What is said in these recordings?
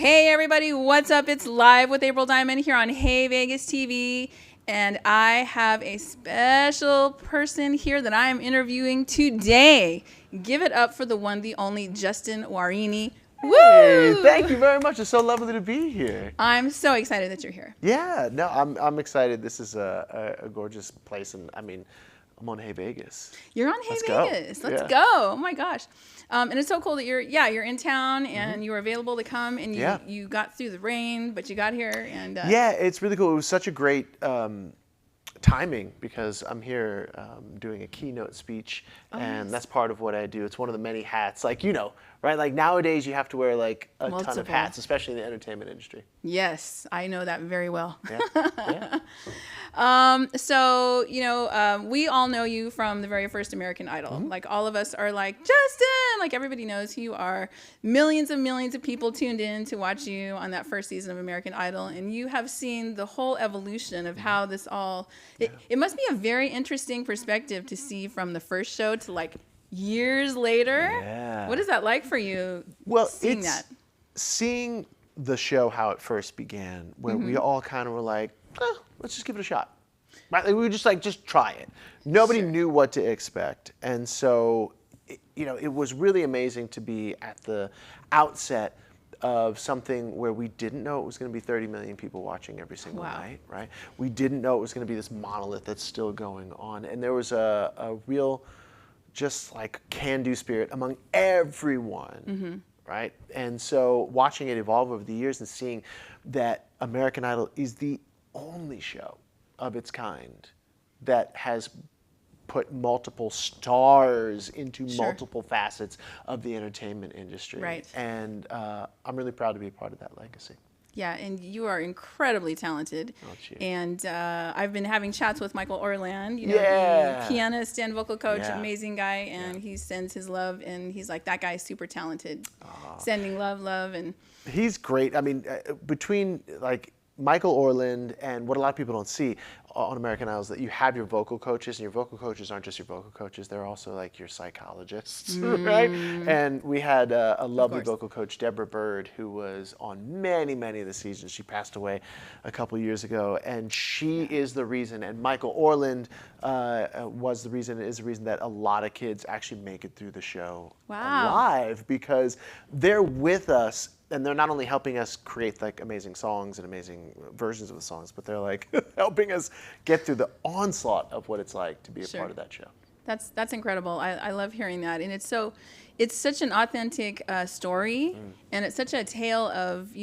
Hey everybody, what's up? It's Live with April Diamond here on Hey Vegas TV. And I have a special person here that I am interviewing today. Give it up for the one, the only Justin Guarini. Woo! Hey, thank you very much. It's so lovely to be here. I'm so excited that you're here. Yeah, no, I'm excited. This is a gorgeous place, and I mean, I'm on Hey Vegas. You're on Hey Let's Vegas. go. Let's Yeah. go. Oh my gosh. And it's so cool that you're in town and you were available to come and you got through the rain, but you got here and Yeah, it's really cool. It was such a great timing because I'm here doing a keynote speech, and that's part of what I do. It's one of the many hats, like, you know, right? Like nowadays you have to wear like a ton of Multiple. hats, especially in the entertainment industry. Yes, I know that very well. Yeah. So, we all know you from the very first American Idol. Like all of us are like, Justin, like everybody knows who you are. Millions and millions of people tuned in to watch you on that first season of American Idol. And you have seen the whole evolution of how this all, it must be a very interesting perspective to see from the first show to like years later. Yeah. What is that like for you? Well, seeing it's that? seeing the show how it first began, where we all kind of were like, let's just give it a shot. Right? Like, we were just like, just try it. Nobody knew what to expect. And so, it was really amazing to be at the outset of something where we didn't know it was going to be 30 million people watching every single night, right? We didn't know it was going to be this monolith that's still going on. And there was a real, just like can-do spirit among everyone, right? And so watching it evolve over the years and seeing that American Idol is the only show of its kind that has put multiple stars into multiple facets of the entertainment industry. Right. And I'm really proud to be a part of that legacy. Yeah, and you are incredibly talented. Oh, cheers. And I've been having chats with Michael Orland, Yeah. the pianist and vocal coach, Yeah. amazing guy, and he sends his love, and he's like, that guy is super talented, sending love, and He's great. I mean, between like Michael Orland and what a lot of people don't see on American Idol is that you have your vocal coaches, and your vocal coaches aren't just your vocal coaches; they're also like your psychologists, right? And we had a lovely vocal coach, Deborah Bird, who was on many, many of the seasons. She passed away a couple years ago, and she is the reason. And Michael Orland is the reason that a lot of kids actually make it through the show alive, because they're with us. And they're not only helping us create like amazing songs and amazing versions of the songs, but they're like helping us get through the onslaught of what it's like to be a part of that show. That's incredible. I love hearing that, and it's such an authentic story, and it's such a tale of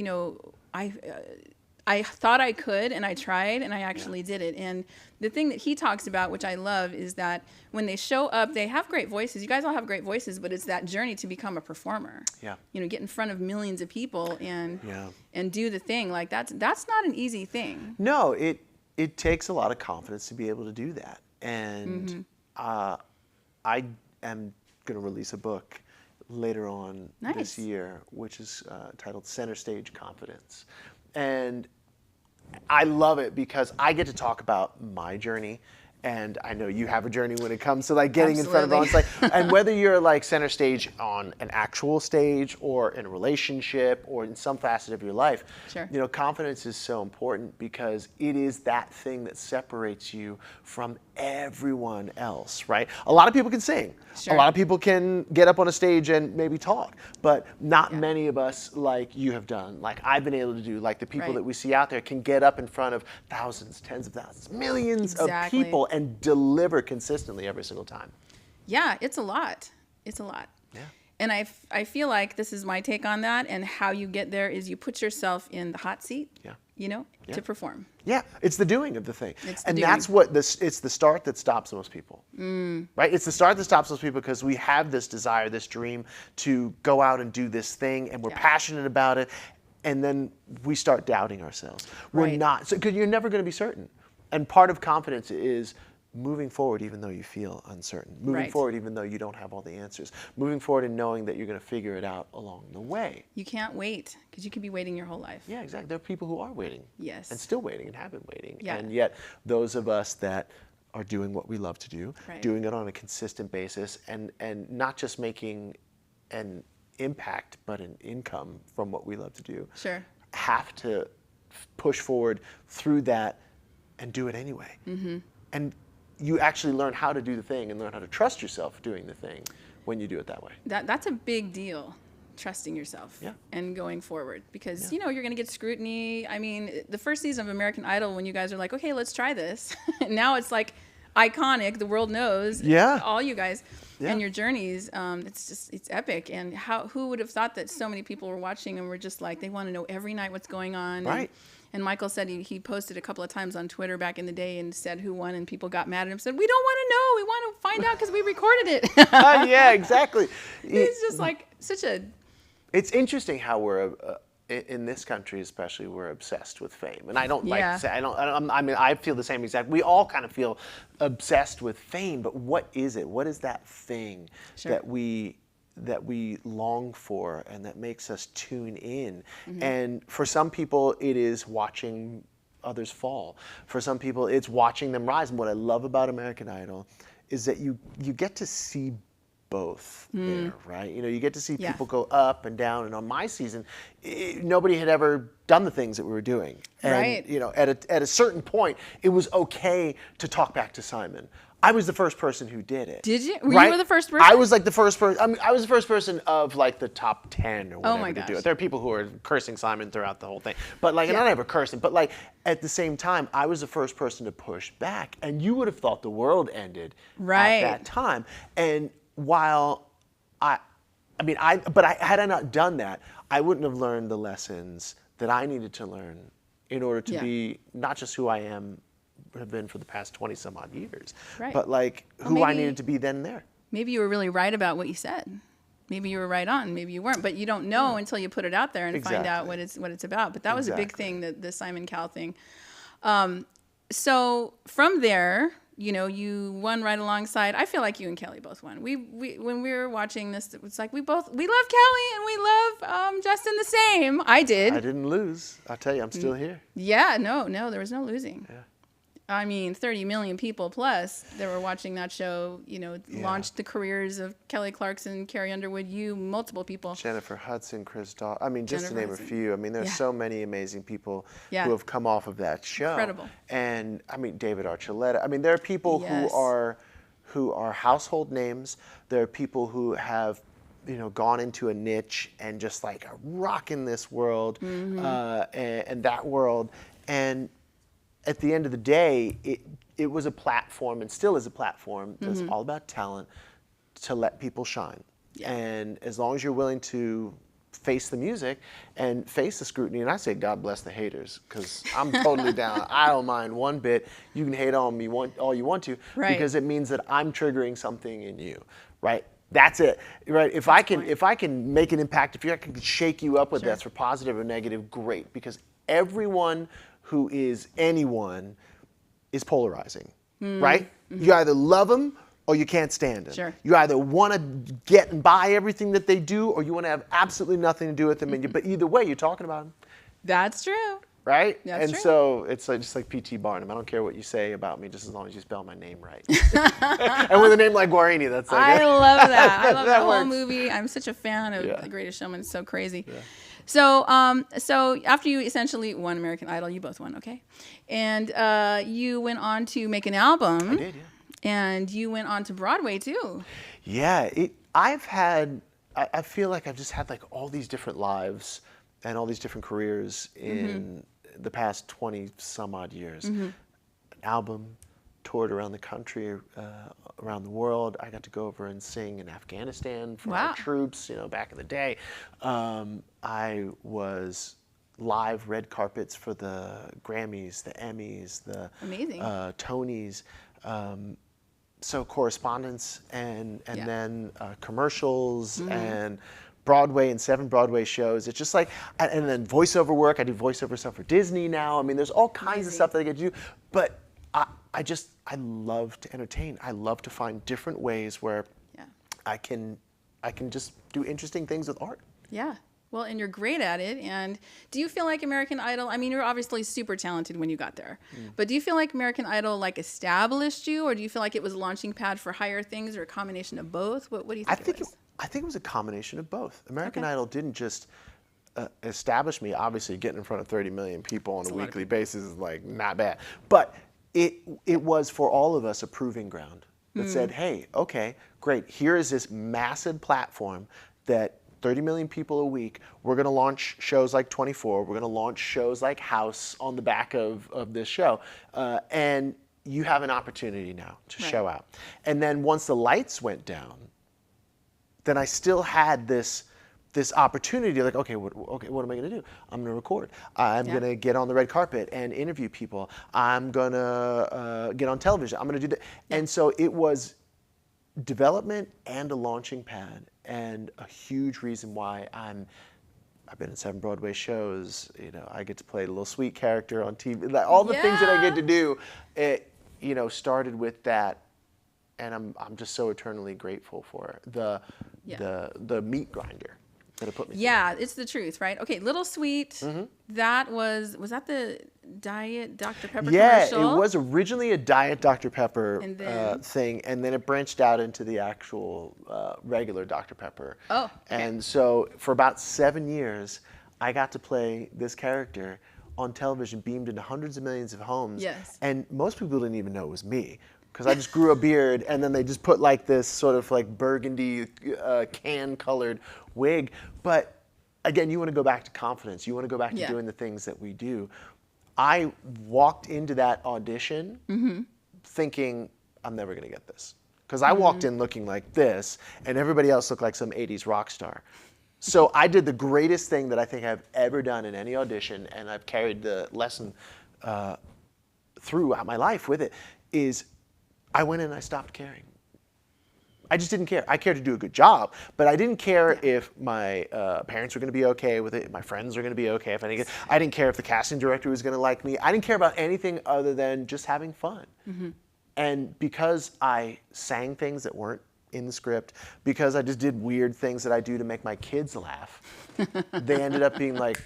I thought I could, and I tried, and I actually did it. And the thing that he talks about, which I love, is that when they show up, they have great voices. You guys all have great voices, but it's that journey to become a performer. Yeah. Get in front of millions of people and do the thing. Like that's not an easy thing. No, it takes a lot of confidence to be able to do that. And I am going to release a book later on this year, which is titled Center Stage Confidence. And I love it because I get to talk about my journey, and I know you have a journey when it comes to like getting in front of audience. Like, and whether you're like center stage on an actual stage or in a relationship or in some facet of your life, confidence is so important because it is that thing that separates you from everyone else, right? A lot of people can sing. A lot of people can get up on a stage and maybe talk, but not many of us like you have done, like I've been able to do, like the people that we see out there can get up in front of thousands, tens of thousands, millions of people and deliver consistently every single time. Yeah, it's a lot. It's a lot. Yeah. And I feel like this is my take on that, and how you get there is you put yourself in the hot seat, to perform. Yeah, it's the doing of the thing. And that's what it's the start that stops most people, right? It's the start that stops most people because we have this desire, this dream to go out and do this thing, and we're passionate about it, and then we start doubting ourselves. We're not, because you're never going to be certain. And part of confidence is moving forward even though you feel uncertain, moving forward even though you don't have all the answers, moving forward and knowing that you're going to figure it out along the way. You can't wait, because you could be waiting your whole life. Yeah, exactly. There are people who are waiting. Yes. And still waiting and have been waiting. Yeah. And yet those of us that are doing what we love to do, doing it on a consistent basis, and not just making an impact, but an income from what we love to do, Sure. have to push forward through that and do it anyway. And you actually learn how to do the thing and learn how to trust yourself doing the thing when you do it that way. That's a big deal, trusting yourself and going forward, because you know you're going to get scrutiny. I mean, the first season of American Idol, when you guys are like, okay, let's try this, now it's like iconic. The world knows all you guys and your journeys. It's epic. And who would have thought that so many people were watching and were just like, they want to know every night what's going on. Right. And Michael said he posted a couple of times on Twitter back in the day and said who won, and people got mad at him, said, we don't want to know. We want to find out because we recorded it. Yeah, exactly. It's just like such a... It's interesting how we're, in this country especially, we're obsessed with fame. And I don't like to say, I mean, I feel the same exact, we all kind of feel obsessed with fame, but what is it? What is that thing that we long for and that makes us tune in? And for some people, it is watching others fall. For some people, it's watching them rise. And what I love about American Idol is that you get to see both there, right? You know, you get to see people go up and down. And on my season, nobody had ever done the things that we were doing. And, you know, at a certain point, it was okay to talk back to Simon. I was the first person who did it. Did you? You were the first person? I was like the first person. I mean, I was the first person of like the top 10 or whatever to do it. There are people who are cursing Simon throughout the whole thing. But like, and I never cursed him. But like, at the same time, I was the first person to push back. And you would have thought the world ended at that time. And while had I not done that, I wouldn't have learned the lessons that I needed to learn in order to be not just who I have been for the past 20 some odd years, but like who I needed to be then and there. Maybe you were really right about what you said. Maybe you were right on, maybe you weren't, but you don't know until you put it out there and find out what it's about. But that was a big thing, the Simon Cowell thing. So from there, you know, you won right alongside. I feel like you and Kelly both won. We when we were watching this, it was like we love Kelly and we love Justin the same. I didn't lose. I'll tell you, I'm still here. Yeah, no, there was no losing. Yeah. I mean, 30 million people plus that were watching that show, you know, launched the careers of Kelly Clarkson, Carrie Underwood, multiple people. Jennifer Hudson, Chris Daw. I mean, just to name a few. I mean, there's so many amazing people who have come off of that show. Incredible. And I mean, David Archuleta. I mean, there are people who are household names. There are people who have, you know, gone into a niche and just like are rocking this world and that world. And at the end of the day, it was a platform and still is a platform that's all about talent to let people shine. Yeah. And as long as you're willing to face the music and face the scrutiny, and I say God bless the haters, because I'm totally down. I don't mind one bit. You can hate on me all you want to, because it means that I'm triggering something in you, right? That's it, right? If I can make an impact, if I can shake you up with that's for positive or negative, great, because everyone who is anyone is polarizing, right? You either love them or you can't stand them. Sure. You either want to get and buy everything that they do, or you want to have absolutely nothing to do with them. But either way, you're talking about them. That's true. Right? That's true. So it's like, just like P.T. Barnum. I don't care what you say about me, just as long as you spell my name right. And with a name like Guarini, that's like... I love that. I love that the whole works. movie. I'm such a fan of The Greatest Showman. It's so crazy. Yeah. So after you essentially won American Idol, you both won, okay? And you went on to make an album. I did, yeah. And you went on to Broadway, too. Yeah. I feel like I've just had like all these different lives and all these different careers in the past 20 some odd years. An album, toured around the country, around the world. I got to go over and sing in Afghanistan for our troops, you know, back in the day. I was live red carpets for the Grammys, the Emmys, the Tonys. So correspondence and then commercials and Broadway and 7 Broadway shows. It's just like, and then voiceover work. I do voiceover stuff for Disney now. I mean, there's all kinds of stuff that I get to do. But I love to entertain. I love to find different ways where I can just do interesting things with art. Yeah. Well, and you're great at it. And do you feel like American Idol, I mean, you're obviously super talented when you got there, but do you feel like American Idol like established you, or do you feel like it was a launching pad for higher things, or a combination of both? What do you think it was? I think it was a combination of both. American Okay. Idol didn't just establish me. Obviously, getting in front of 30 million people on a weekly basis is like not bad. But it was for all of us a proving ground that said, hey, okay, great. Here is this massive platform that 30 million people a week. We're going to launch shows like 24. We're going to launch shows like House on the back of this show. And you have an opportunity now to show out. And then once the lights went down, then I still had this opportunity, like, okay, what am I going to do? I'm going to record. I'm going to get on the red carpet and interview people. I'm going to get on television. I'm going to do that. And so it was development and a launching pad, and a huge reason why I've been in 7 Broadway shows. You know, I get to play a little sweet character on TV. Like, all the things that I get to do, it, you know, started with that, and I'm just so eternally grateful for the meat grinder that it put me through. Yeah, it's the truth, right? Okay, Little Sweet. That was that the Diet Dr. Pepper commercial? Yeah, it was originally a Diet Dr. Pepper thing, and then it branched out into the actual regular Dr. Pepper. Oh, okay. And so for about 7 years, I got to play this character on television, beamed into hundreds of millions of homes. Yes. And most people didn't even know it was me, because I just grew a beard, and then they just put like this sort of like burgundy can-colored wig. But again, you want to go back to confidence. You want to go back to doing the things that we do. I walked into that audition thinking, I'm never going to get this. Because I walked in looking like this, and everybody else looked like some 80s rock star. So I did the greatest thing that I think I've ever done in any audition, and I've carried the lesson throughout my life with it, is I went in and I stopped caring. I just didn't care. I cared to do a good job, but I didn't care if my parents were going to be okay with it, if my friends were going to be okay. I didn't care if the casting director was going to like me. I didn't care about anything other than just having fun. And because I sang things that weren't in the script, because I just did weird things that I do to make my kids laugh, they ended up being like,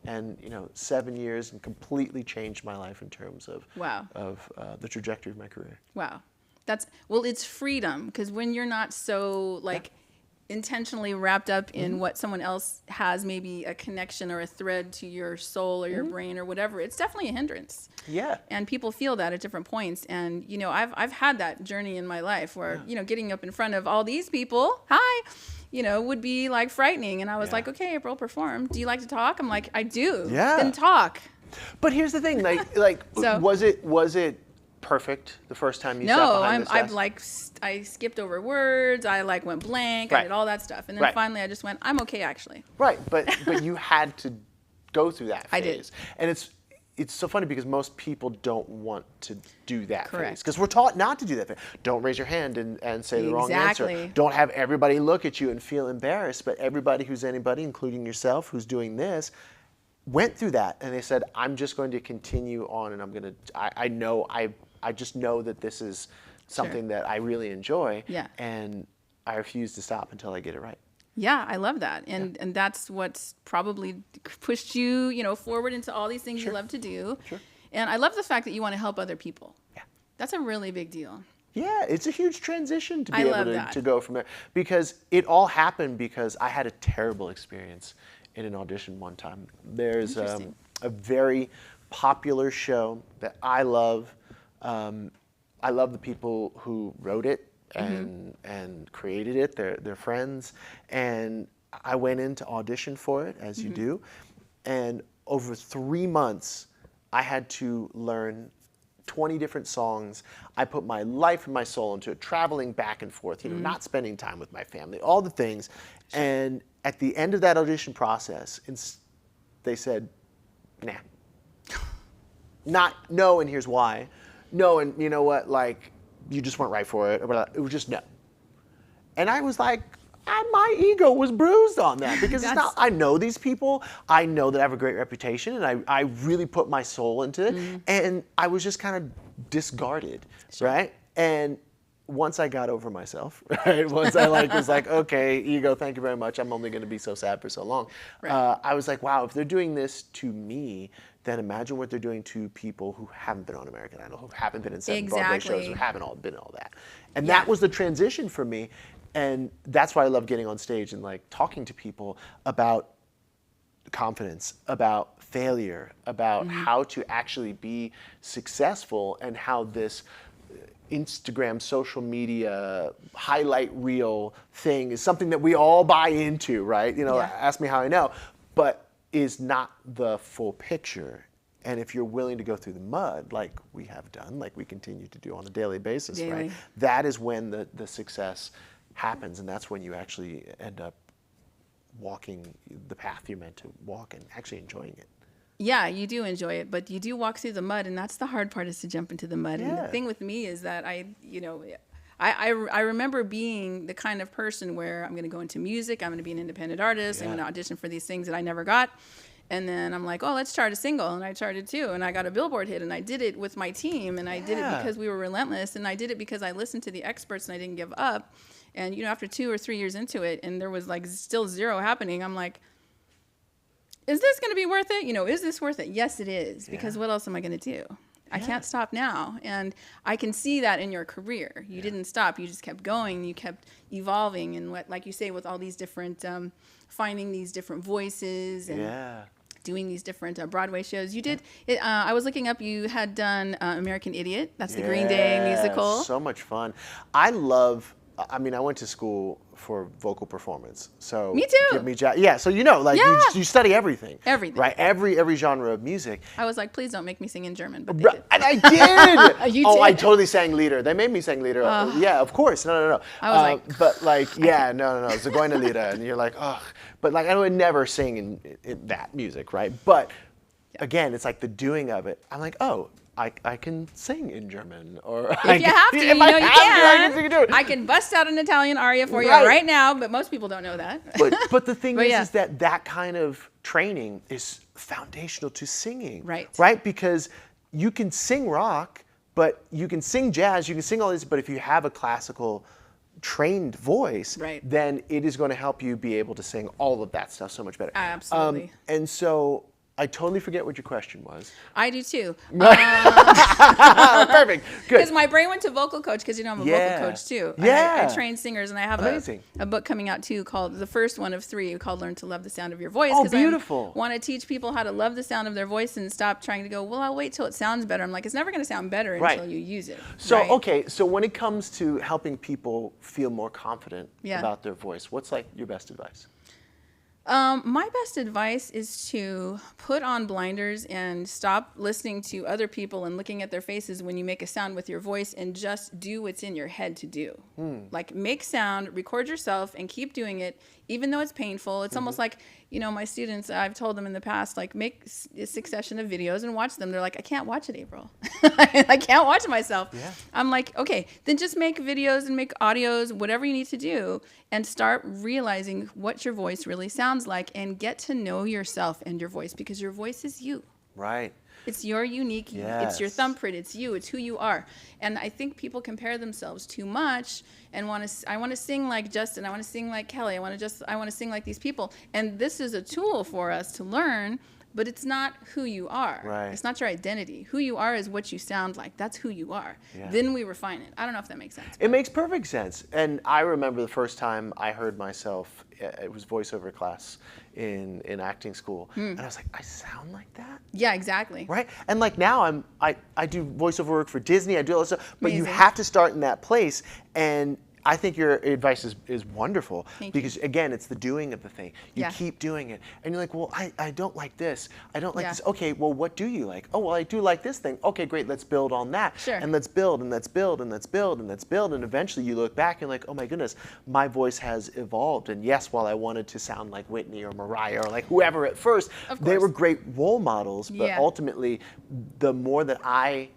and 7 years, and completely changed my life in terms of the trajectory of my career. Wow. It's freedom, because when you're not so intentionally wrapped up in what someone else has, maybe a connection or a thread to your soul or your brain or whatever, it's definitely a hindrance. Yeah. And people feel that at different points. And, I've had that journey in my life where, getting up in front of all these people, would be like frightening. And I was like, okay, April, perform. Do you like to talk? I'm like, I do. Yeah. Then talk. But here's the thing, so, was it perfect the first time you sat behind this desk? I skipped over words. I went blank. I did all that stuff, and then finally I just went, I'm okay actually. Right, but you had to go through that phase. I did, and it's so funny because most people don't want to do that phase, Correct. because we're taught not to do that phase. Don't raise your hand and say the wrong answer. Exactly. Don't have everybody look at you and feel embarrassed. But everybody who's anybody, including yourself, who's doing this, went through that, and they said, I'm just going to continue on, and I just know that this is something that I really enjoy, and I refuse to stop until I get it right. Yeah, I love that, and that's what's probably pushed you, forward into all these things you love to do. Sure. And I love the fact that you want to help other people. Yeah. That's a really big deal. Yeah, it's a huge transition to be I love able that. to go from there, because it all happened because I had a terrible experience in an audition one time. There's a very popular show that I love. I love the people who wrote it and created it. They're friends. And I went in to audition for it, as you do. And over 3 months, I had to learn 20 different songs. I put my life and my soul into it, traveling back and forth, not spending time with my family, all the things. And at the end of that audition process, they said, nah. No, and here's why. No, and you know what? You just weren't right for it. It was just no. And I was like, my ego was bruised on that, because it's not. I know these people. I know that I have a great reputation, and I really put my soul into it. And I was just kind of discarded, right? And once I got over myself, right? Once I was like, okay, ego, thank you very much. I'm only going to be so sad for so long. Right. I was like, wow, if they're doing this to me, then imagine what they're doing to people who haven't been on American Idol, who haven't been in 7 Broadway shows, who haven't been all that. And that was the transition for me. And that's why I love getting on stage and like talking to people about confidence, about failure, about how to actually be successful, and how this Instagram, social media, highlight reel thing is something that we all buy into, right? You know, ask me how I know, but is not the full picture. And if you're willing to go through the mud, like we have done, like we continue to do on a daily basis, right? That is when the success happens, and that's when you actually end up walking the path you're meant to walk and actually enjoying it. Yeah, you do enjoy it, but you do walk through the mud, and that's the hard part, is to jump into the mud. And the thing with me is that I remember being the kind of person where I'm going to go into music, I'm going to be an independent artist, I'm going to audition for these things that I never got. And then I'm like, oh, let's chart a single. And I charted 2, and I got a Billboard hit, and I did it with my team, and I did it because we were relentless, and I did it because I listened to the experts and I didn't give up. And, you know, after 2 or 3 years into it, and there was like still 0 happening, I'm like, is this going to be worth it? You know, is this worth it? Yes, it is. Because what else am I going to do? I can't stop now. And I can see that in your career. You didn't stop. You just kept going. You kept evolving. And what, like you say, with all these different, finding these different voices and doing these different Broadway shows. You did, I was looking up, you had done American Idiot. That's the Green Day musical. So much fun. I mean, I went to school for vocal performance, so me too. Give me so you know, like you study everything, right? Every genre of music. I was like, please don't make me sing in German, but they did. And I did. You did. I totally sang Lieder. They made me sing Lieder. Yeah, of course. No. I was like, but like, no. Zigeuner Lieder, and you're like, ugh. But like, I would never sing in that music, right? But again, it's like the doing of it. I'm like, oh, I can sing in German, or if you have to, you know you can. I can bust out an Italian aria for you right now, but most people don't know that. But the thing is that kind of training is foundational to singing, right? Because you can sing rock, but you can sing jazz, you can sing all this, but if you have a classical trained voice, then it is going to help you be able to sing all of that stuff so much better. Absolutely. And so I totally forget what your question was. I do too. Perfect. Good. Because my brain went to vocal coach, because you know I'm a vocal coach too. I train singers, and I have a book coming out too called, the first one of 3, called Learn to Love the Sound of Your Voice. Oh, beautiful. I want to teach people how to love the sound of their voice and stop trying to go, well, I'll wait till it sounds better. I'm like, it's never going to sound better until you use it. So, okay, so when it comes to helping people feel more confident about their voice, what's like your best advice? My best advice is to put on blinders and stop listening to other people and looking at their faces when you make a sound with your voice, and just do what's in your head to do. Like, make sound, record yourself, and keep doing it, even though it's painful. It's almost like, you know, my students, I've told them in the past, like, make a succession of videos and watch them. They're like, I can't watch it, April. I can't watch it myself. I'm like, okay, then just make videos and make audios, whatever you need to do, and start realizing what your voice really sounds like, and get to know yourself and your voice, because your voice is you. Right. It's your unique, it's your thumbprint, it's you, it's who you are. And I think people compare themselves too much and I want to sing like Justin, I want to sing like Kelly, I want to sing like these people. And this is a tool for us to learn, but it's not who you are. Right. It's not your identity. Who you are is what you sound like. That's who you are. Then we refine it. I don't know if that makes sense. It makes perfect sense. And I remember the first time I heard myself, it was voiceover class in acting school. And I was like, I sound like that? Yeah, exactly. Right? And like now I do voiceover work for Disney, I do all this stuff, but you have to start in that place. And I think your advice is wonderful. Because again, it's the doing of the thing. You keep doing it. And you're like, well, I don't like this. I don't like this. Okay, well, what do you like? Oh, well, I do like this thing. Okay, great, let's build on that. And let's build, and let's build, and let's build, and let's build. And eventually you look back and like, oh my goodness, my voice has evolved. And yes, while I wanted to sound like Whitney or Mariah or like whoever at first, they were great role models. But ultimately, the more that I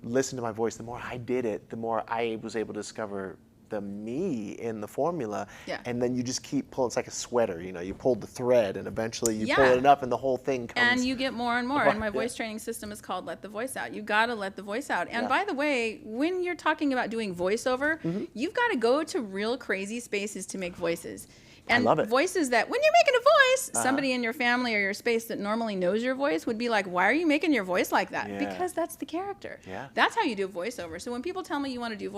listened to my voice, the more I did it, the more I was able to discover the me in the formula. Yeah. And then you just keep pulling. It's like a sweater, you know, you pull the thread and eventually you Yeah. pull it up and the whole thing comes. And you get more and more. apart. And my voice training system is called Let the Voice Out. You got to let the voice out. And by the way, when you're talking about doing voiceover, you've got to go to real crazy spaces to make voices. And I love it. voices that when you're making a voice, somebody in your family or your space that normally knows your voice would be like, why are you making your voice like that? Yeah. Because that's the character. Yeah. That's how you do voiceover. So when people tell me you want to do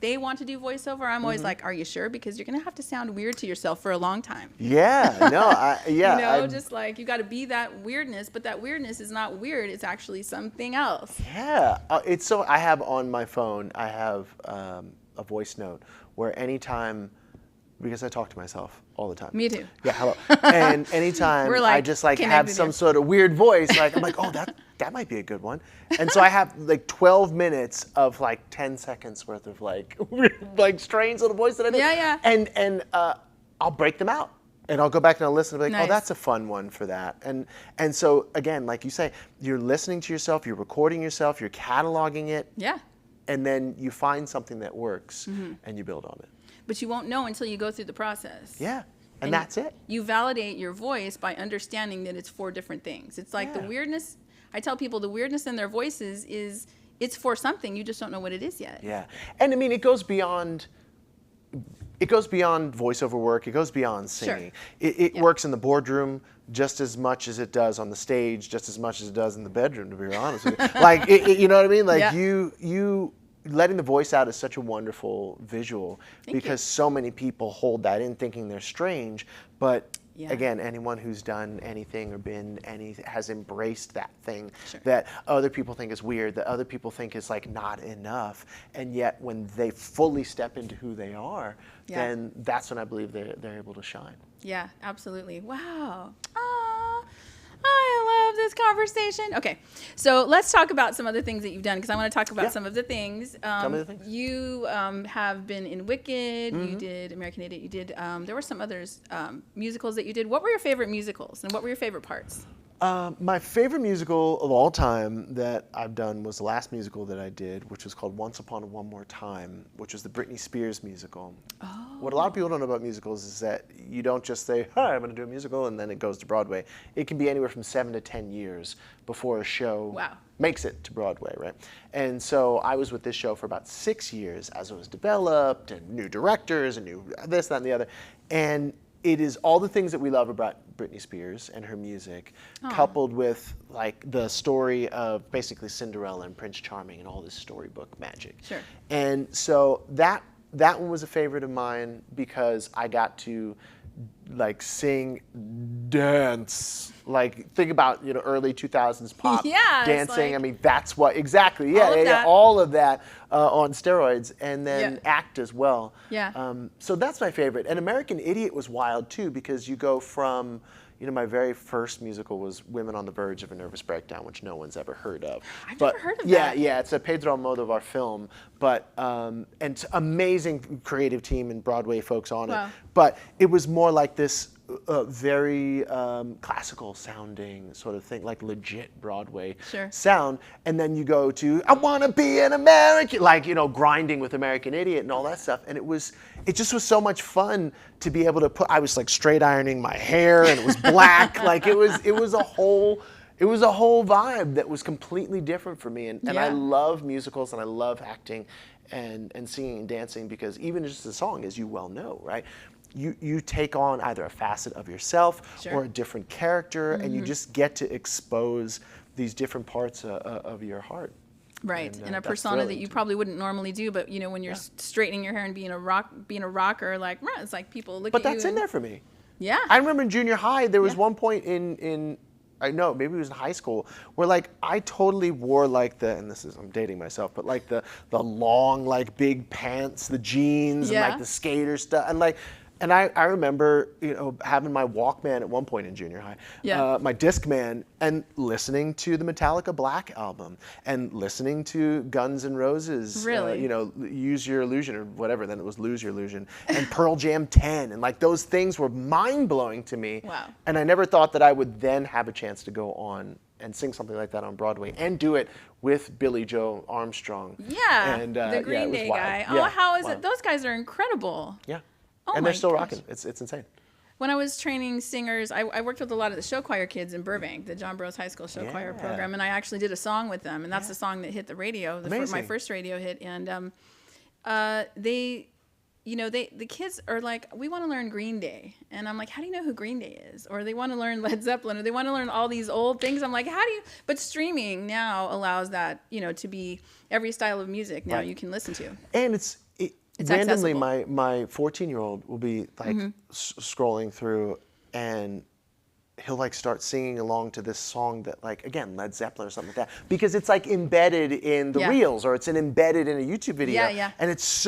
they want to do voiceover, I'm always like, are you sure? Because you're going to have to sound weird to yourself for a long time. Yeah, no, You know, just like you got to be that weirdness, but that weirdness is not weird. It's actually something else. Yeah, it's so. I have on my phone. I have a voice note where anytime, because I talk to myself all the time. Me too. Yeah, hello. And anytime We're, like, I just like have connected some here. sort of weird voice, like I'm like, oh, that might be a good one. And so I have like 12 minutes of like 10 seconds worth of like like strange little voice that I do. Yeah, yeah. And I'll break them out. And I'll go back and I'll listen and be like, Nice. oh, that's a fun one for that. And so again, like you say, you're listening to yourself, you're recording yourself, you're cataloging it, Yeah. and then you find something that works and you build on it. But you won't know until you go through the process. Yeah. And that's it. You validate your voice by understanding that it's for different things. It's like the Yeah. weirdness. I tell people the weirdness in their voices is it's for something. You just don't know what it is yet. Yeah. And I mean, it goes beyond voiceover work. It goes beyond singing. It works in the boardroom just as much as it does on the stage, just as much as it does in the bedroom, to be honest with you. Like, you know what I mean? Like you letting the voice out is such a wonderful visual because so many people hold that in thinking they're strange. But again, anyone who's done anything or been has embraced that thing that other people think is weird, that other people think is like not enough. And yet when they fully step into who they are, then that's when I believe they're able to shine. Yeah, absolutely. Wow. Aw, I love this conversation. Okay, so let's talk about some other things that you've done because I want to talk about some of the things. Tell me the things. You have been in Wicked. You did American Idiot. You did. There were some others musicals that you did. What were your favorite musicals and what were your favorite parts? My favorite musical of all time that I've done was the last musical that I did, which was called Once Upon One More Time, which was the Britney Spears musical. Oh. What a lot of people don't know about musicals is that you don't just say, hi, I'm going to do a musical, and then it goes to Broadway. It can be anywhere from 7 to 10 years before a show makes it to Broadway, right? And so I was with this show for about 6 years as it was developed, and new directors, and new this, that, and the other. And it is all the things that we love about Britney Spears and her music, coupled with like the story of basically Cinderella and Prince Charming and all this storybook magic. Sure. And so that one was a favorite of mine because I got to like sing, dance, like think about early 2000s pop dancing. Like, I mean that's what exactly all of that on steroids, and then act as well. So that's my favorite. And American Idiot was wild too because you go from my very first musical was Women on the Verge of a Nervous Breakdown, which no one's ever heard of. I've never heard of that. Yeah, it's a Pedro Almodovar film, but and amazing creative team and Broadway folks on it. But it was more like this very classical sounding sort of thing, like legit Broadway sound. And then you go to I Want to Be an American, like grinding with American Idiot and all that stuff. And it just was so much fun to be able to put. I was like straight ironing my hair and it was black, like it was a whole vibe that was completely different for me. And I love musicals and I love acting and singing and dancing because even just a song, as you well know, right? You take on either a facet of yourself or a different character, and you just get to expose these different parts of your heart. Right, and a persona that you probably wouldn't normally do, but when you're straightening your hair and being a rocker, like it's like people look at you. But that's in there for me. Yeah. I remember in junior high, there was one point in I know, maybe it was in high school, where like I totally wore like I'm dating myself, but like the long like big pants, the jeans, and like the skater stuff, and like And I remember, having my Walkman at one point in junior high, my Discman, and listening to the Metallica Black album, and listening to Guns N' Roses, Really? Use Your Illusion, or whatever, then it was Lose Your Illusion, and Pearl Jam 10, and like those things were mind-blowing to me. Wow. And I never thought that I would then have a chance to go on and sing something like that on Broadway, and do it with Billy Joe Armstrong. Yeah, and, the Green Day guy. Yeah, How is wild. it? Those guys are incredible. Yeah. Oh And my they're still gosh. rocking. It's insane. When I was training singers, I worked with a lot of the show choir kids in Burbank, the John Bros High School show choir program, and I actually did a song with them, and that's the song that hit the radio, my first radio hit. And the kids are like, we want to learn Green Day, and I'm like, how do you know who Green Day is? Or they want to learn Led Zeppelin, or they want to learn all these old things. I'm like, how do you? But streaming now allows that, to be every style of music now you can listen to. And it's randomly, accessible. my 14-year-old will be like scrolling through, and he'll like start singing along to this song that, like, again, Led Zeppelin or something like that, because it's like embedded in the reels, or it's embedded in a YouTube video. And it's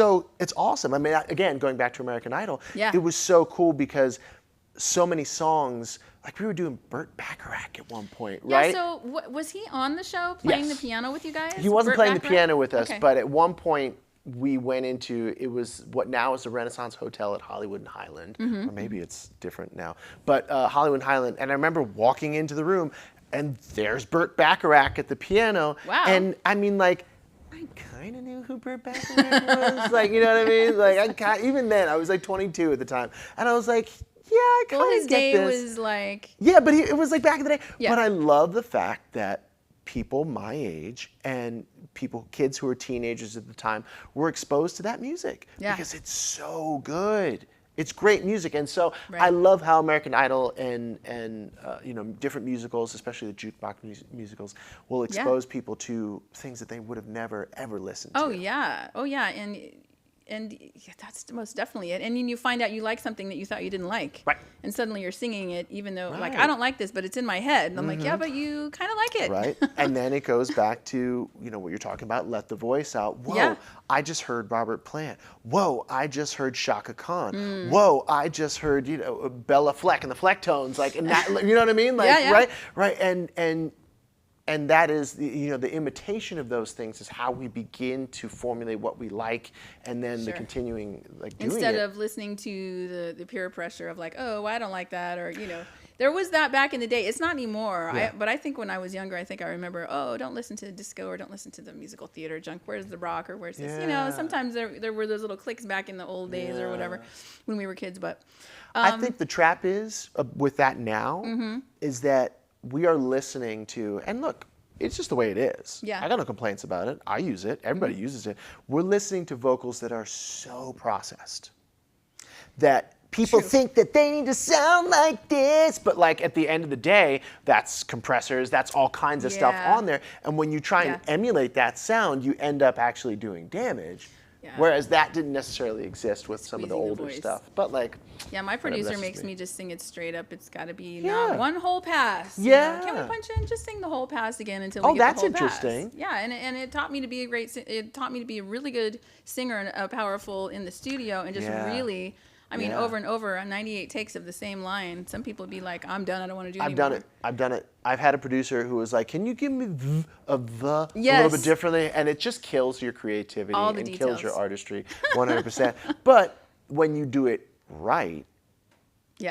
awesome. I mean, again, going back to American Idol, it was so cool because so many songs, like we were doing Burt Bacharach at one point, right? Yeah, so was he on the show playing the piano with you guys? He wasn't playing the piano with us, Okay. but at one point we went into, it was what now is the Renaissance Hotel at Hollywood and Highland, or maybe it's different now, but Hollywood and Highland. And I remember walking into the room, and there's Burt Bacharach at the piano. Wow. And I mean, like, I kind of knew who Burt Bacharach was. Like, you know what I mean? Like, even then, I was like 22 at the time, and I was like, yeah, I kind of Well, his get day this. was like... Yeah, but it was like back in the day. Yeah. But I love the fact that people my age and kids who were teenagers at the time were exposed to that music, because it's so good. It's great music. And so I love how American Idol and different musicals, especially the jukebox musicals, will expose people to things that they would have never ever listened to. Oh yeah, and that's most definitely it. And then you find out you like something that you thought you didn't like. Right. And suddenly you're singing it, even though, like, I don't like this, but it's in my head. And I'm like, yeah, but you kind of like it. Right. And then it goes back to, what you're talking about, let the voice out. Whoa, Yeah. I just heard Robert Plant. Whoa, I just heard Shaka Khan. Whoa, I just heard, Bella Fleck and the Flecktones. Like, and that, you know what I mean? Like, right. And that is, the imitation of those things is how we begin to formulate what we like, and then the continuing, like, doing Instead it. of listening to the peer pressure of like, oh, I don't like that, or, there was that back in the day. It's not anymore. Yeah. But I think when I was younger, I remember, oh, don't listen to disco, or don't listen to the musical theater junk. Where's the rock, or where's this? Sometimes there were those little cliques back in the old days or whatever when we were kids. But I think the trap is, with that now, is that we are listening to, and look, it's just the way it is. Yeah. I got no complaints about it. I use it. Everybody uses it. We're listening to vocals that are so processed that people think that they need to sound like this, but like at the end of the day, that's compressors, that's all kinds of stuff on there. And when you try and emulate that sound, you end up actually doing damage. Yeah. Whereas that didn't necessarily exist with some of the Squeezing the older voice. stuff. But like, yeah, my whatever, producer that's makes just me just sing it straight up. It's got to be Yeah. not one whole pass. Yeah. Can we punch in? Just sing the whole pass again until we Oh, get that's the whole interesting. pass. Yeah, and it taught me to be it taught me to be a really good singer and powerful in the studio, and just really, over and over, 98 takes of the same line. Some people would be like, I'm done. I don't want to do it anymore. I've done it. I've had a producer who was like, can you give me a little Yes. bit differently? And it just kills your creativity All the and kills details. your artistry 100%. But when you do it right,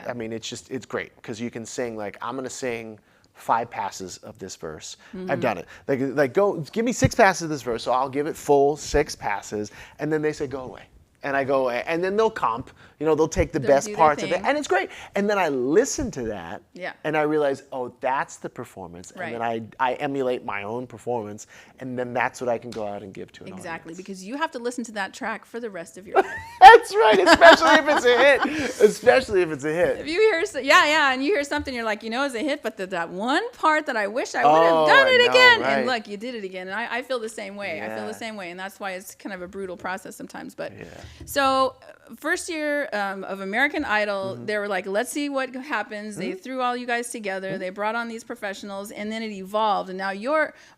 I mean, it's great, because you can sing, like, I'm going to sing 5 passes of this verse. I've done it. Like, go, give me 6 passes of this verse, so I'll give it full 6 passes, and then they say, go away. And I go away, and then they'll comp, they'll take the best do their parts of it, thing. and it's great. And then I listen to that, Yeah. and I realize, oh, that's the performance. Right. And then I emulate my own performance, and then that's what I can go out and give to an Exactly, audience. because you have to listen to that track for the rest of your life. That's right, especially if it's a hit. Especially if it's a hit. If you hear, and you hear something, you're like, it's a hit, but that one part that I wish I would have done it again. Right. And look, you did it again. And I feel the same way. I feel the same way. And that's why it's kind of a brutal process sometimes. But So first year of American Idol, they were like, let's see what happens. They threw all you guys together. They brought on these professionals, and then it evolved. And now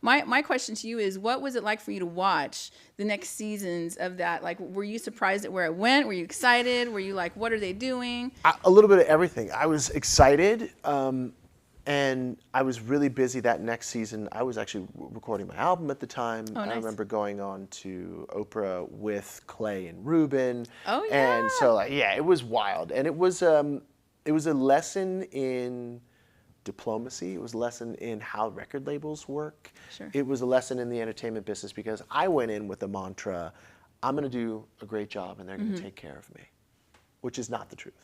my question to you is, what was it like for you to watch the next seasons of that? Like, were you surprised at where it went? Were you excited? Were you like, what are they doing? A little bit of everything. I was excited. And I was really busy that next season. I was actually recording my album at the time. Oh, nice. I remember going on to Oprah with Clay and Ruben. Oh, yeah. And so, it was wild. And it was a lesson in diplomacy. It was a lesson in how record labels work. Sure. It was a lesson in the entertainment business because I went in with a mantra, I'm going to do a great job and they're going to take care of me, which is not the truth.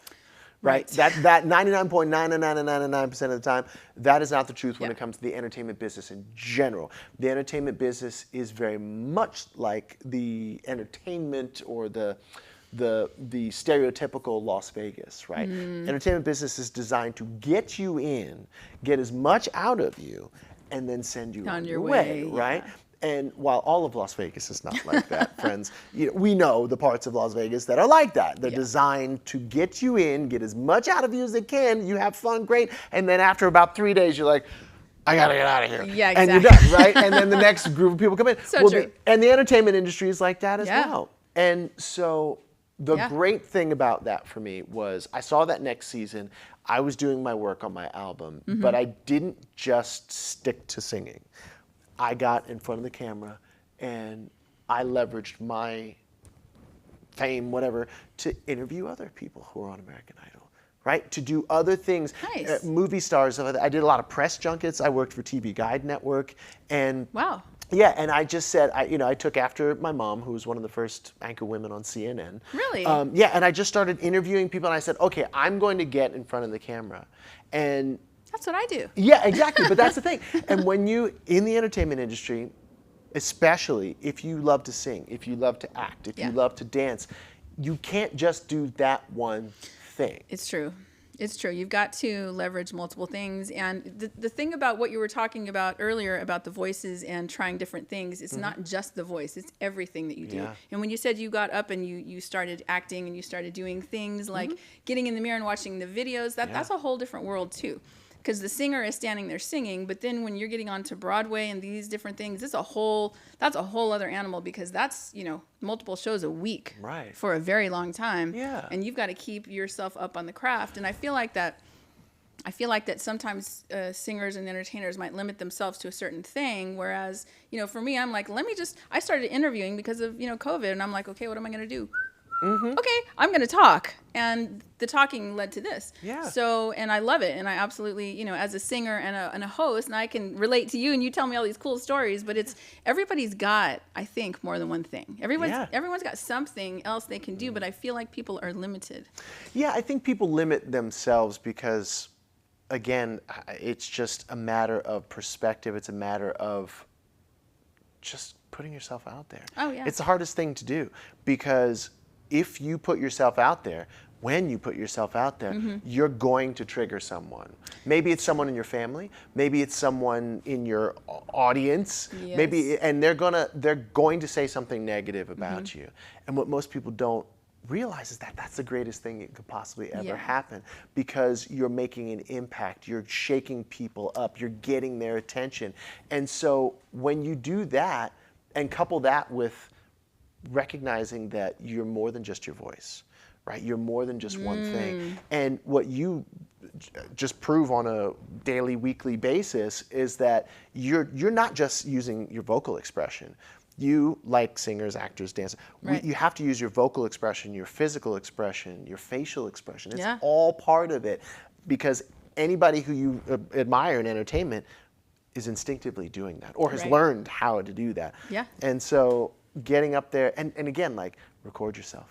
Right? That 99.99999% of the time, that is not the truth when it comes to the entertainment business in general. The entertainment business is very much like the entertainment or the stereotypical Las Vegas, right? Entertainment business is designed to get you in, get as much out of you, and then send you on your way, right? Yeah. And while all of Las Vegas is not like that, friends, we know the parts of Las Vegas that are like that. They're designed to get you in, get as much out of you as they can. You have fun, great. And then after about 3 days, you're like, I got to get out of here. Yeah, exactly. And you're done, right? And then the next group of people come in. So true. And the entertainment industry is like that as well. And so the great thing about that for me was I saw that next season. I was doing my work on my album, but I didn't just stick to singing. I got in front of the camera and I leveraged my fame, whatever, to interview other people who are on American Idol, right? To do other things. Nice. Movie stars. I did a lot of press junkets. I worked for TV Guide Network. And wow. Yeah, and I just said, I took after my mom, who was one of the first anchor women on CNN. Really? Yeah, and I just started interviewing people and I said, okay, I'm going to get in front of the camera. And that's what I do. yeah, exactly. But that's the thing. And when in the entertainment industry, especially if you love to sing, if you love to act, if you love to dance, you can't just do that one thing. It's true. It's true. You've got to leverage multiple things. And the thing about what you were talking about earlier about the voices and trying different things, it's not just the voice, it's everything that you do. Yeah. And when you said you got up and you started acting and you started doing things like getting in the mirror and watching the videos, that's a whole different world too. Because the singer is standing there singing, but then when you're getting onto Broadway and these different things, that's a whole other animal, because that's, multiple shows a week for a very long time. Yeah. And you've got to keep yourself up on the craft. And I feel like that sometimes singers and entertainers might limit themselves to a certain thing. Whereas, for me, I'm like, I started interviewing because of, COVID, and I'm like, okay, what am I going to do? Okay, I'm going to talk. And the talking led to this. Yeah. So, and I love it. And I absolutely, as a singer and a host, and I can relate to you and you tell me all these cool stories, but everybody's got, I think, more than one thing. Everyone's got something else they can do, but I feel like people are limited. Yeah, I think people limit themselves because, again, it's just a matter of perspective. It's a matter of just putting yourself out there. Oh, yeah. It's the hardest thing to do, because if you put yourself out there, when you put yourself out there, you're going to trigger someone. Maybe it's someone in your family, maybe it's someone in your audience, and they're going to say something negative about you. And what most people don't realize is that that's the greatest thing that could possibly ever happen, because you're making an impact, you're shaking people up, you're getting their attention. And so when you do that and couple that with recognizing that you're more than just your voice, right? You're more than just one thing. And what you just prove on a daily, weekly basis is that you're not just using your vocal expression. You, like singers, actors, dancers, you have to use your vocal expression, your physical expression, your facial expression. It's all part of it, because anybody who you admire in entertainment is instinctively doing that, or has learned how to do that. Yeah. And so getting up there, and again, like, record yourself.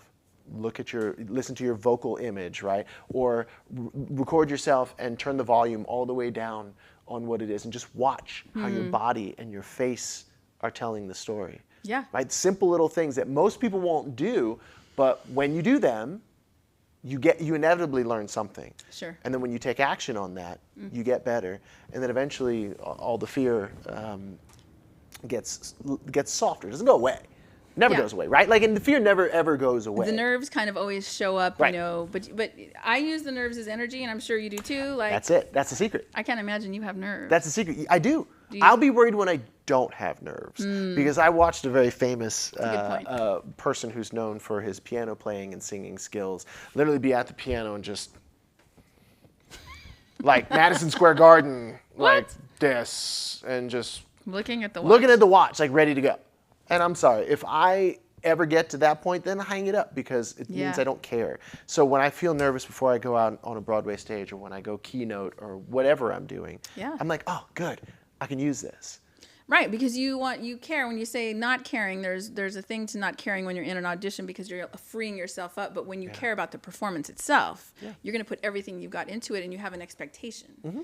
Listen to your vocal image, right? Or record yourself and turn the volume all the way down on what it is, and just watch how your body and your face are telling the story. Yeah. Right? Simple little things that most people won't do, but when you do them, you inevitably learn something. Sure. And then when you take action on that, you get better. And then eventually all the fear gets softer. It doesn't go away, Never goes away, right? Like, and the fear never ever goes away. The nerves kind of always show up, right. you know. But I use the nerves as energy, and I'm sure you do too. Like, that's it. That's the secret. I can't imagine you have nerves. That's the secret. I do. I'll be worried when I don't have nerves because I watched a very famous person who's known for his piano playing and singing skills literally be at the piano and just like Madison Square Garden, like this, and just looking at the watch, like ready to go. And I'm sorry, if I ever get to that point, then hang it up because it means I don't care. So when I feel nervous before I go out on a Broadway stage or when I go keynote or whatever I'm doing, I'm like, oh, good, I can use this. Right, because you care. When you say not caring, there's a thing to not caring when you're in an audition because you're freeing yourself up. But when you care about the performance itself, you're going to put everything you've got into it, and you have an expectation.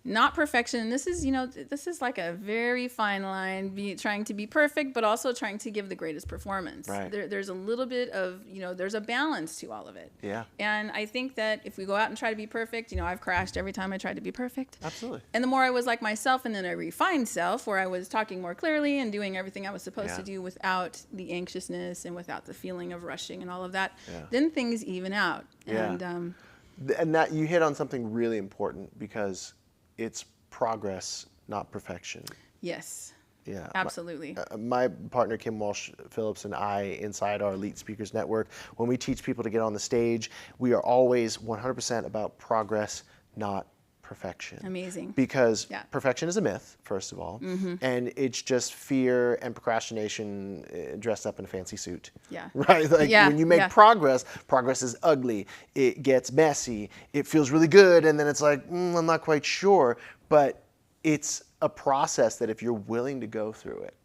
Not perfection. This is, this is like a very fine line, trying to be perfect, but also trying to give the greatest performance. Right. There's a little bit of, there's a balance to all of it. Yeah. And I think that if we go out and try to be perfect, I've crashed every time I tried to be perfect. Absolutely. And the more I was like myself, and then I refined self, where I was talking more clearly and doing everything I was supposed to do without the anxiousness and without the feeling of rushing and all of that, then things even out. Yeah. And that you hit on something really important because it's progress, not perfection. Yes. Yeah. Absolutely. My partner, Kim Walsh-Phillips, and I, inside our Elite Speakers Network, when we teach people to get on the stage, we are always 100% about progress, not perfection. Amazing. Because perfection is a myth, first of all, and it's just fear and procrastination dressed up in a fancy suit. Yeah. Right? Like when you make progress is ugly. It gets messy. It feels really good, and then it's like, I'm not quite sure. But it's a process that if you're willing to go through it,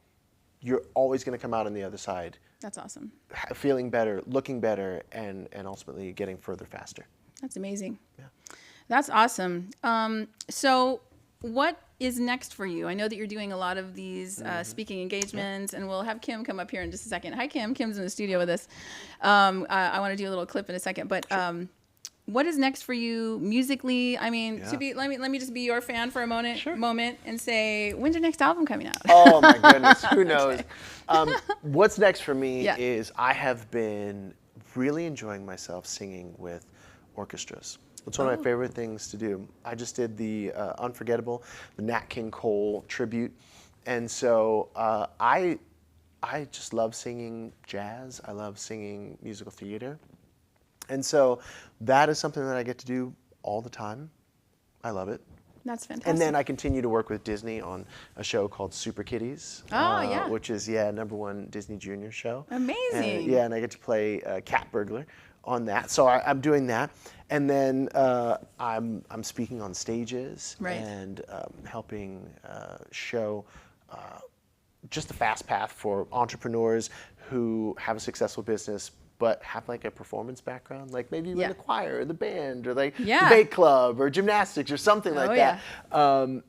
you're always going to come out on the other side. That's awesome. Feeling better, looking better, and ultimately getting further faster. That's amazing. Yeah. That's awesome. So what is next for you? I know that you're doing a lot of these speaking engagements, and we'll have Kim come up here in just a second. Hi, Kim. Kim's in the studio with us. I want to do a little clip in a second, but what is next for you musically? I mean, let me just be your fan for a moment and say, when's your next album coming out? Oh my goodness, who knows? What's next for me is I have been really enjoying myself singing with orchestras. It's one of my favorite things to do. I just did the Unforgettable, the Nat King Cole tribute, and so I just love singing jazz. I love singing musical theater, and so that is something that I get to do all the time. I love it. That's fantastic. And then I continue to work with Disney on a show called Super Kitties, which is #1 Disney Junior show. Amazing. And I get to play Cat Burglar on that. So I'm doing that, and then I'm speaking on stages and helping show just the fast path for entrepreneurs who have a successful business but have like a performance background, like maybe you're in the choir or the band or like debate club or gymnastics or something like that.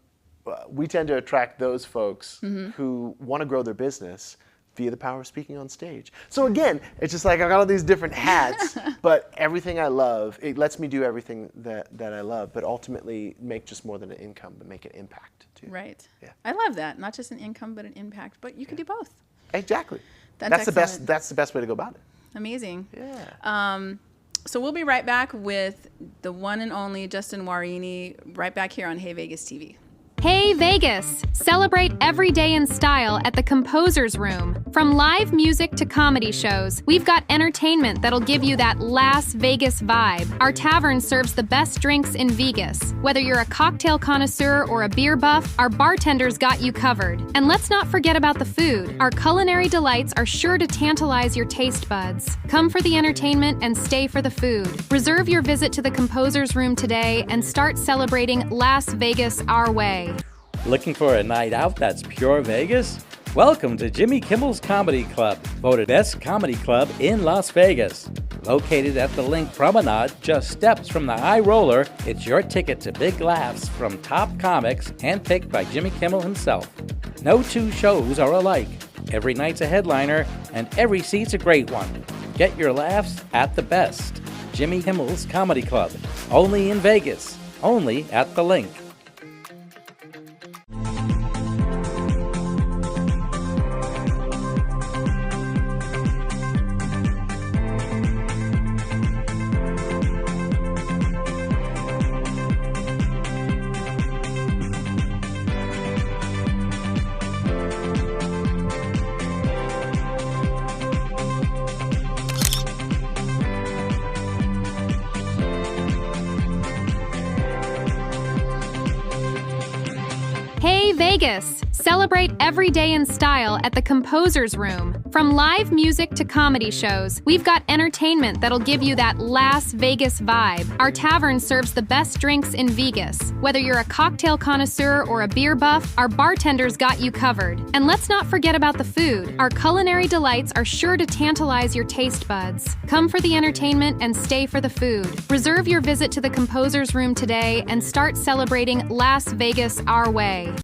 We tend to attract those folks who want to grow their business via the power of speaking on stage. So again, it's just like I got all these different hats, but everything I love, it lets me do everything that I love, but ultimately make just more than an income, but make an impact too. Right. Yeah. I love that. Not just an income, but an impact. But you can do both. Exactly. That's the best. That's the best way to go about it. Amazing. Yeah. So we'll be right back with the one and only Justin Guarini, right back here on Hey Vegas TV. Hey Vegas! Celebrate every day in style at the Composer's Room. From live music to comedy shows, we've got entertainment that'll give you that Las Vegas vibe. Our tavern serves the best drinks in Vegas. Whether you're a cocktail connoisseur or a beer buff, our bartenders got you covered. And let's not forget about the food. Our culinary delights are sure to tantalize your taste buds. Come for the entertainment and stay for the food. Reserve your visit to the Composer's Room today and start celebrating Las Vegas our way. Looking for a night out that's pure Vegas? Welcome to Jimmy Kimmel's Comedy Club, voted best comedy club in Las Vegas. Located at the Link Promenade, just steps from the High Roller, it's your ticket to big laughs from top comics handpicked by Jimmy Kimmel himself. No two shows are alike. Every night's a headliner, and every seat's a great one. Get your laughs at the best. Jimmy Kimmel's Comedy Club, only in Vegas, only at the Link. Vegas. Celebrate every day in style at the Composer's Room. From live music to comedy shows, we've got entertainment that'll give you that Las Vegas vibe. Our tavern serves the best drinks in Vegas. Whether you're a cocktail connoisseur or a beer buff, our bartenders got you covered. And let's not forget about the food. Our culinary delights are sure to tantalize your taste buds. Come for the entertainment and stay for the food. Reserve your visit to the Composer's Room today and start celebrating Las Vegas our way.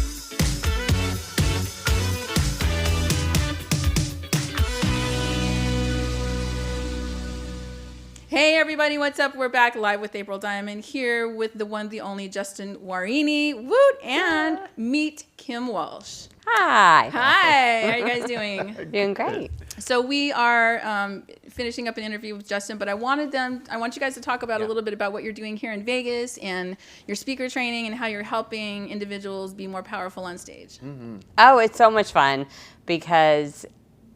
Hey everybody, what's up? We're back live with April Diamond here with the one, the only Justin Guarini. Woot! And meet Kim Walsh. Hi. Hi. How are you guys doing? Doing great. So we are finishing up an interview with Justin, but I want you guys to talk about a little bit about what you're doing here in Vegas and your speaker training and how you're helping individuals be more powerful on stage. Mm-hmm. Oh, it's so much fun because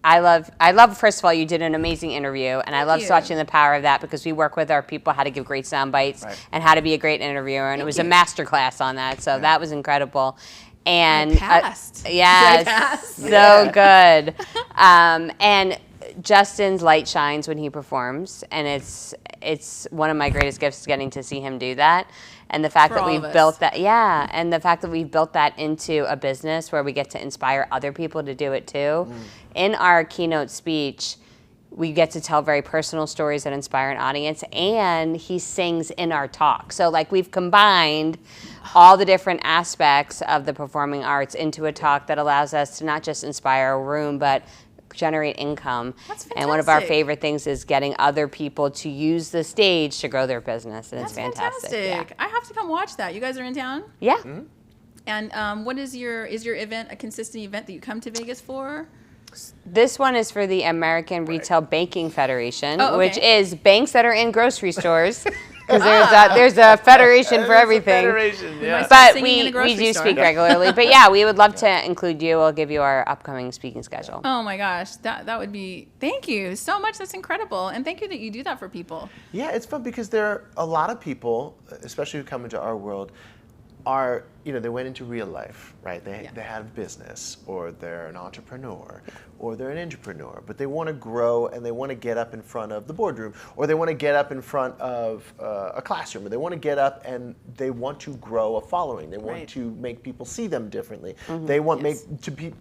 I love, first of all, you did an amazing interview, and I love watching the power of that because we work with our people how to give great sound bites and how to be a great interviewer, and it was a master class on that, so that was incredible. And passed. Yes, so good. And Justin's light shines when he performs, and it's one of my greatest gifts getting to see him do that. And the fact that we've built that, and the fact that we've built that into a business where we get to inspire other people to do it too. In our keynote speech, we get to tell very personal stories that inspire an audience, and he sings in our talk. So like we've combined all the different aspects of the performing arts into a talk that allows us to not just inspire a room, but generate income. That's fantastic. And one of our favorite things is getting other people to use the stage to grow their business, and it's fantastic. Yeah. I have to come watch that. You guys are in town? Yeah. Mm-hmm. And what is your event a consistent event that you come to Vegas for? This one is for the American Retail Banking Federation, which okay. is banks that are in grocery stores. Because there's a federation for everything. But we do speak regularly. But yeah, we would love to include you. We'll give you our upcoming speaking schedule. Oh my gosh, that would be, thank you so much. That's incredible. And thank you that you do that for people. Yeah, it's fun because there are a lot of people, especially who come into our world, are, they went into real life, right? They have business, or they're an entrepreneur, or they're an intrapreneur, but they want to grow and they want to get up in front of the boardroom, or they want to get up in front of a classroom, or they want to get up and they want to grow a following. They want to make people see them differently. They want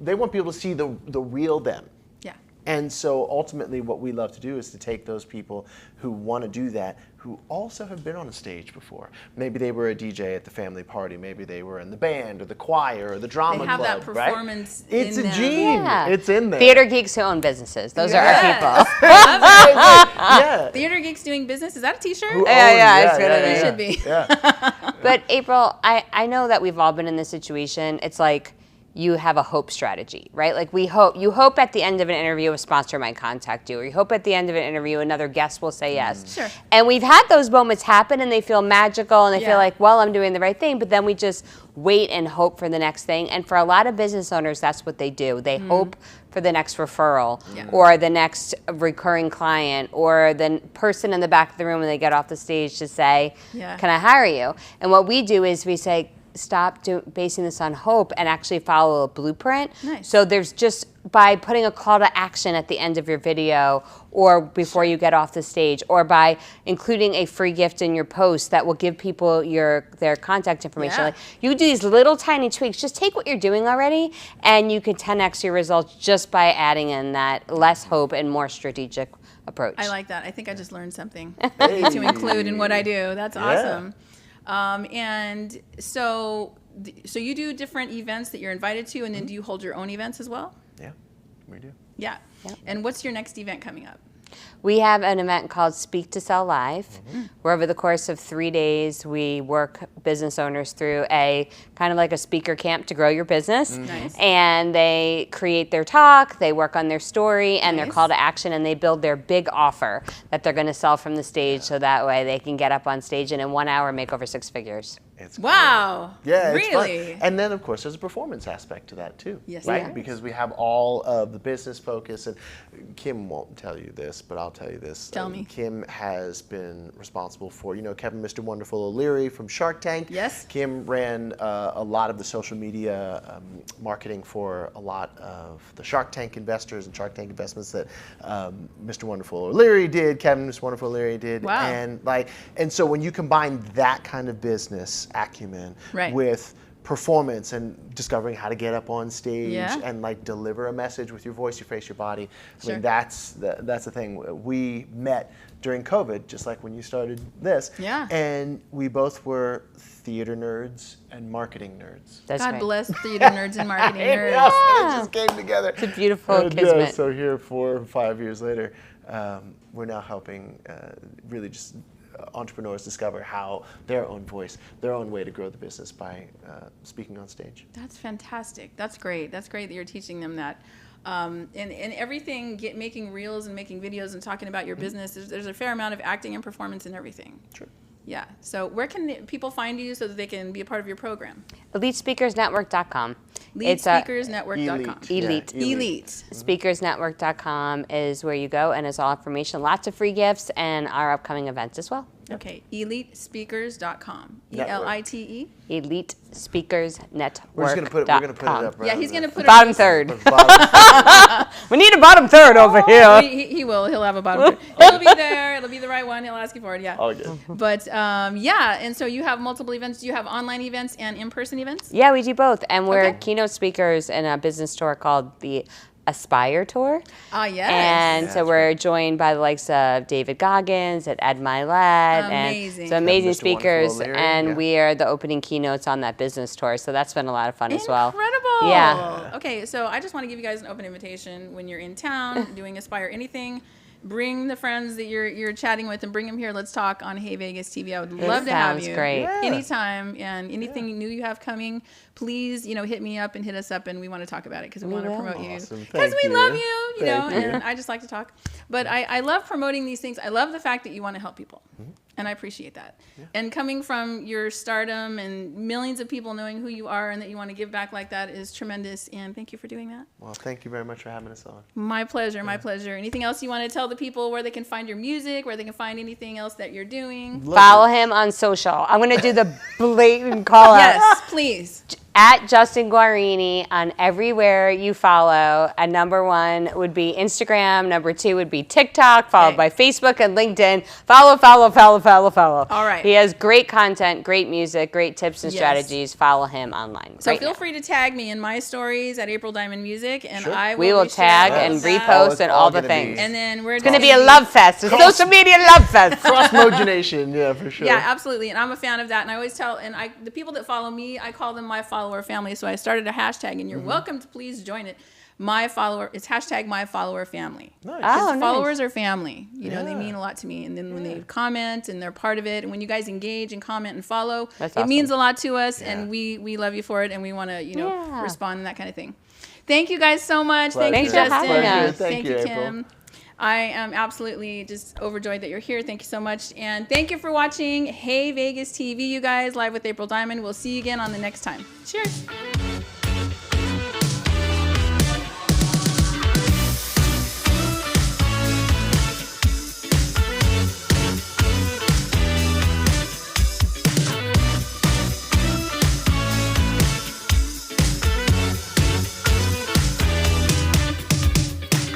they want people to see the real them. Yeah. And so ultimately what we love to do is to take those people who want to do that, who also have been on a stage before. Maybe they were a DJ at the family party. Maybe they were in the band or the choir or the drama club. They have that performance in It's a them. gene. Yeah. It's in there. Theater geeks who own businesses. Those are our people. Yeah. Theater Geeks Doing Business. Is that a t-shirt? It should be. Yeah. But April, I know that we've all been in this situation. It's like you have a hope strategy, right? Like you hope at the end of an interview a sponsor might contact you, or you hope at the end of an interview another guest will say yes. Sure. And we've had those moments happen and they feel magical and they feel like, well, I'm doing the right thing, but then we just wait and hope for the next thing. And for a lot of business owners, that's what they do. They hope for the next referral or the next recurring client or the person in the back of the room when they get off the stage to say, can I hire you? And what we do is we say, stop basing this on hope and actually follow a blueprint. Nice. So there's just by putting a call to action at the end of your video or before you get off the stage, or by including a free gift in your post that will give people their contact information. Like, you do these little tiny tweaks. Just take what you're doing already and you can 10x your results just by adding in that less hope and more strategic approach. I like that. I think I just learned something to include in what I do. That's awesome. And so you do different events that you're invited to, and then do you hold your own events as well? Yeah, we do. Yeah. And what's your next event coming up? We have an event called Speak to Sell Live, where over the course of 3 days, we work business owners through a kind of like a speaker camp to grow your business. Nice. And they create their talk, they work on their story and their call to action, and they build their big offer that they're going to sell from the stage, so that way they can get up on stage and in 1 hour make over 6 figures. It's Wow. great. Yeah, it's Really? fun. And then, of course, there's a performance aspect to that, too. Yes, right? there is. Because we have all of the business focus. And Kim won't tell you this, but I'll tell you this. Tell me. Kim has been responsible for, Kevin Mr. Wonderful O'Leary from Shark Tank. Yes. Kim ran a lot of the social media marketing for a lot of the Shark Tank investors and Shark Tank investments that Mr. Wonderful O'Leary did, Kevin Mr. Wonderful O'Leary did. Wow. And so when you combine that kind of business acumen with performance and discovering how to get up on stage and deliver a message with your voice, your face, your body. I mean, that's the thing. We met during COVID, just like when you started this. Yeah. And we both were theater nerds and marketing nerds. That's God right. bless theater nerds and marketing nerds. It just came together. It's a beautiful kismet. So here 4 or 5 years later, we're now helping really just entrepreneurs discover how their own voice, their own way to grow the business by speaking on stage. That's fantastic. That's great. That's great that you're teaching them that. And everything, making reels and making videos and talking about your business, there's a fair amount of acting and performance in everything. Sure. Yeah. So where can people find you so that they can be a part of your program? EliteSpeakersNetwork.com. EliteSpeakersNetwork.com. Elite. Elite. SpeakersNetwork.com is where you go, and it's all information, lots of free gifts, and our upcoming events as well. Okay. EliteSpeakers.com. Network. ELITE. EliteSpeakersNetwork.com. We're gonna put it up. Right Yeah, on he's going to put Bottom it third. bottom. We need a bottom third over here. He will. He'll have a bottom. It'll be there. It'll be the right one. He'll ask you for it. Yeah. Okay. But yeah, and so you have multiple events. Do you have online events and in-person events? Yeah, we do both, and we're Okay. keynote speakers in a business tour called the Aspire Tour. Ah, yes. And so we're joined by the likes of David Goggins and Ed Milet. Amazing. And so amazing Mr. speakers. Wonderful O'Leary, And yeah. we are the opening keynotes on that business tour. So that's been a lot of fun as well. Incredible. Yeah. Okay, so I just want to give you guys an open invitation when you're in town doing Aspire anything. Bring the friends that you're chatting with and bring them here. Let's talk on Hey Vegas TV. I would love to have sounds you. great. Yeah. Anytime, and anything new you have coming, please, hit me up and hit us up, and we want to talk about it because we want to will. promote you. Awesome. Because Thank we you. love you, Thank you. and I just like to talk. But I love promoting these things. I love the fact that you want to help people. And I appreciate that. Yeah. And coming from your stardom and millions of people knowing who you are and that you want to give back like that is tremendous. And thank you for doing that. Well, thank you very much for having us on. My pleasure. My pleasure. Anything else you want to tell the people where they can find your music, where they can find anything else that you're doing? Follow him on social. I'm going to do the blatant call out. Yes, please. At Justin Guarini on everywhere you follow. And number 1 would be Instagram. Number 2 would be TikTok, followed by Facebook and LinkedIn. Follow. All right. He has great content, great music, great tips and Yes. strategies. Follow him online. So right feel now. free to tag me in my stories at April Diamond Music, and Sure. I will We will resharing tag all and of that. repost it's and all all the gonna be- things. And then we're It's going to be a love fest. A social media love fest. Cross-mogination, yeah, for sure. Yeah, absolutely. And I'm a fan of that. And I always tell, the people that follow me, I call them my follower family. So I started a hashtag, and you're welcome to please join it. It's hashtag my follower family. Nice. Oh, nice. Followers are family. They Yeah. mean a lot to me. And then when they comment and they're part of it, and when you guys engage and comment and follow, That's it awesome. means a lot to us. Yeah. And we love you for it, and we want to, Yeah. respond and that kind of thing. Thank you guys so much. Pleasure. Thank you, Thanks for Justin. having us. Thank you, April. Kim. I am absolutely just overjoyed that you're here. Thank you so much. And thank you for watching Hey Vegas TV, you guys, live with April Diamond. We'll see you again on the next time. Cheers.